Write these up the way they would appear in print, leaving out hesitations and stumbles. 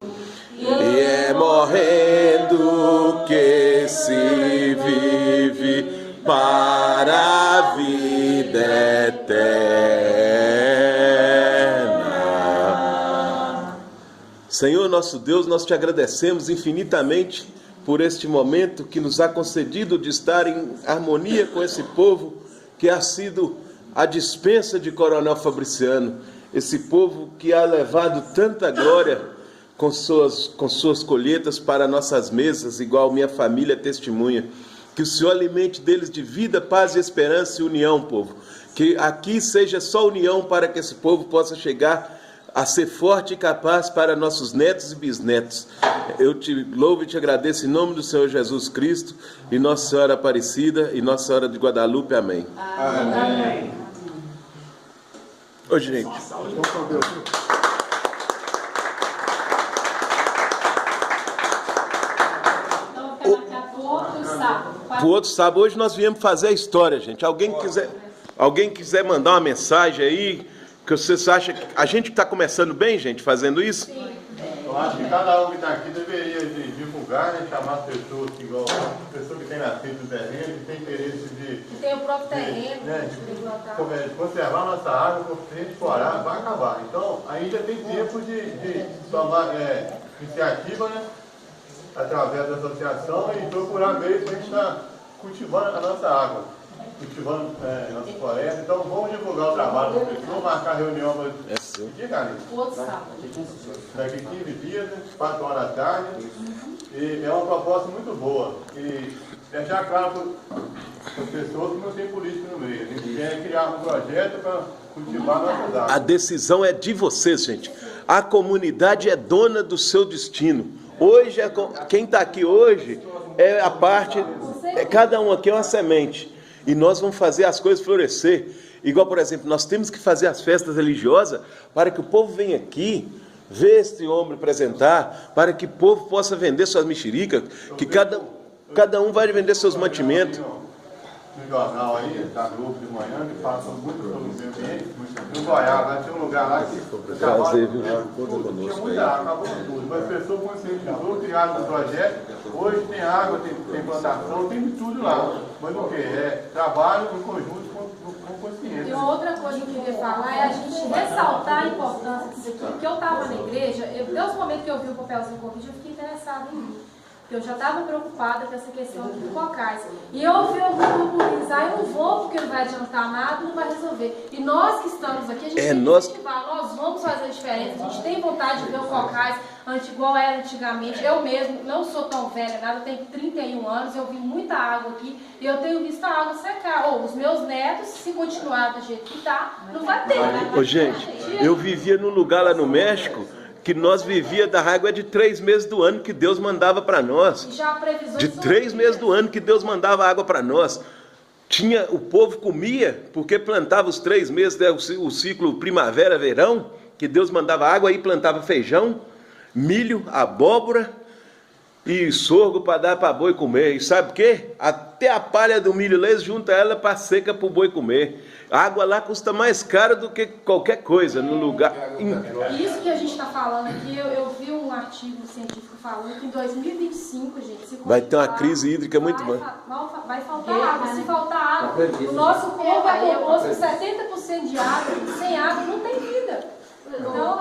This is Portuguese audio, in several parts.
E é morrendo que se vive para a vida eterna. Senhor nosso Deus, nós te agradecemos infinitamente por este momento que nos há concedido de estar em harmonia com esse povo que ha sido a dispensa de Coronel Fabriciano, esse povo que ha levado tanta glória com suas colheitas para nossas mesas, igual minha família testemunha. Que o Senhor alimente deles de vida, paz, esperança e união, povo. Que aqui seja só união para que esse povo possa chegar a ser forte e capaz para nossos netos e bisnetos. Eu te louvo e te agradeço em nome do Senhor Jesus Cristo e Nossa Senhora Aparecida e Nossa Senhora de Guadalupe. Amém. Amém. Ô, gente. Para o outro sábado, hoje nós viemos fazer a história, gente. Alguém quiser mandar uma mensagem aí, que vocês acham que a gente está começando bem, gente, fazendo isso? Sim. Eu acho que cada um que está aqui deveria divulgar, né, chamar as pessoas que tem nascido do terreno, que tem interesse de tem o próprio terreno, de conservar a nossa água, porque se a gente forar, vai acabar. Então, ainda tem tempo de tomar iniciativa, né, através da associação e procurar meios para a gente estar cultivando a nossa água, cultivando a nossa floresta. Então, vamos divulgar o trabalho da pessoa, marcar reunião para o outro sábado. Daqui 15 dias, 4 horas da tarde. E é uma proposta muito boa. E deixar claro para as pessoas que não tem política no meio. A gente quer criar um projeto para cultivar nossas águas. A decisão é de vocês, gente. A comunidade é dona do seu destino. Hoje, quem está aqui hoje é a parte, cada um aqui é uma semente. E nós vamos fazer as coisas florescer. Igual, por exemplo, nós temos que fazer as festas religiosas para que o povo venha aqui, ver este homem apresentar, para que o povo possa vender suas mexericas, que cada um vai vender seus mantimentos. No jornal aí, da Globo de manhã, que fala muito sobre o meio ambiente. No Goiás, lá tinha um lugar lá que tinha muita água, acabou tudo. Mas as pessoas conscientizou, criaram um projeto. Hoje tem água, tem plantação, tem tudo lá. Mas o que? É trabalho em conjunto com consciência. E uma outra coisa que eu queria falar é a gente ressaltar a importância disso aqui. Porque eu estava na igreja, desde o momento que eu vi o papelzinho convite, eu fiquei interessada em ir. Eu já estava preocupada com essa questão aqui do Cocais. E eu ouvi algum burburizar, eu não vou porque não vai adiantar nada, não vai resolver. E nós que estamos aqui, a gente tem que incentivar, nós vamos fazer a diferença. A gente tem vontade de ver o Cocais igual era antigamente. Eu mesmo não sou tão velha, nada, eu tenho 31 anos, eu vi muita água aqui e eu tenho visto a água secar. Os meus netos, se continuar do jeito que está, não vai ter. Ô, gente, eu vivia num lugar lá no México, que nós vivia da água de 3 meses do ano que Deus mandava para nós. De 3 meses do ano que Deus mandava água para nós. O povo comia, porque plantava os 3 meses, o ciclo primavera, verão, que Deus mandava água, aí plantava feijão, milho, abóbora e sorgo para dar para boi comer. E sabe o quê? Até a palha do milho eles juntam ela para seca para o boi comer. A água lá custa mais caro do que qualquer coisa no lugar. Isso que a gente está falando aqui, eu vi um artigo científico falando que em 2025, gente, vai ter uma crise hídrica muito boa. Vai faltar água. Se faltar água, o nosso povo é composto por 70% de água. Sem água não tem vida. Então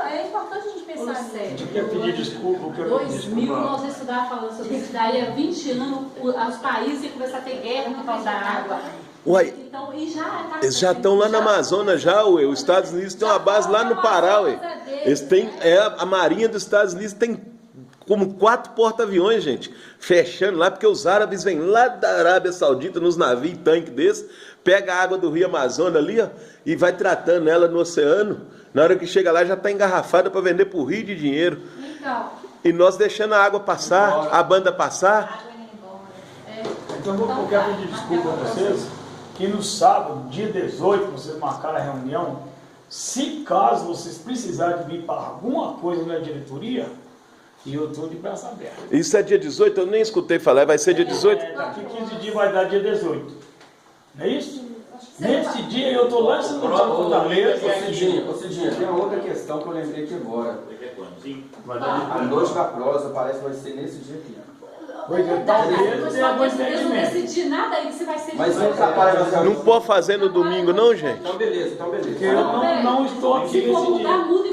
é importante a gente pensar nisso. Eu queria pedir desculpa. 2000 nós estudávamos falando sobre isso. Daí há 20 anos os países iam começar a ter guerra por causa da água. Uai, então, eles já estão lá na Amazônia já, ué. Os Estados Unidos têm uma base lá no Pará, ué. Eles têm, a Marinha dos Estados Unidos tem como 4 porta-aviões, gente, fechando lá, porque os árabes vêm lá da Arábia Saudita nos navios tanque desses, pega a água do Rio Amazonas ali, ó, e vai tratando ela no oceano. Na hora que chega lá já está engarrafada para vender por rio de dinheiro. Então, e nós deixando a água passar, a banda passar. Então eu quero pedir desculpa a vocês, que no sábado, dia 18, vocês marcaram a reunião. Se caso vocês precisarem de vir para alguma coisa na diretoria, eu estou de braço aberto. Isso é dia 18? Eu nem escutei falar, vai ser dia 18? Daqui 15 dias vai dar dia 18. Não é isso? Acho que Neste dia eu estou lá em São Gonçalo de Fortaleza. Ô Cidinha, tem uma outra questão que eu lembrei aqui agora. A noite da prosa parece que vai ser nesse dia aqui. Talvez tenha algum Eu não entendimento. decidi nada aí que você vai ser Mas de não trabalha Não pode fazer no domingo, não, gente? Então beleza, então beleza. Porque eu não estou aqui Se for nesse mudar, dia. muda e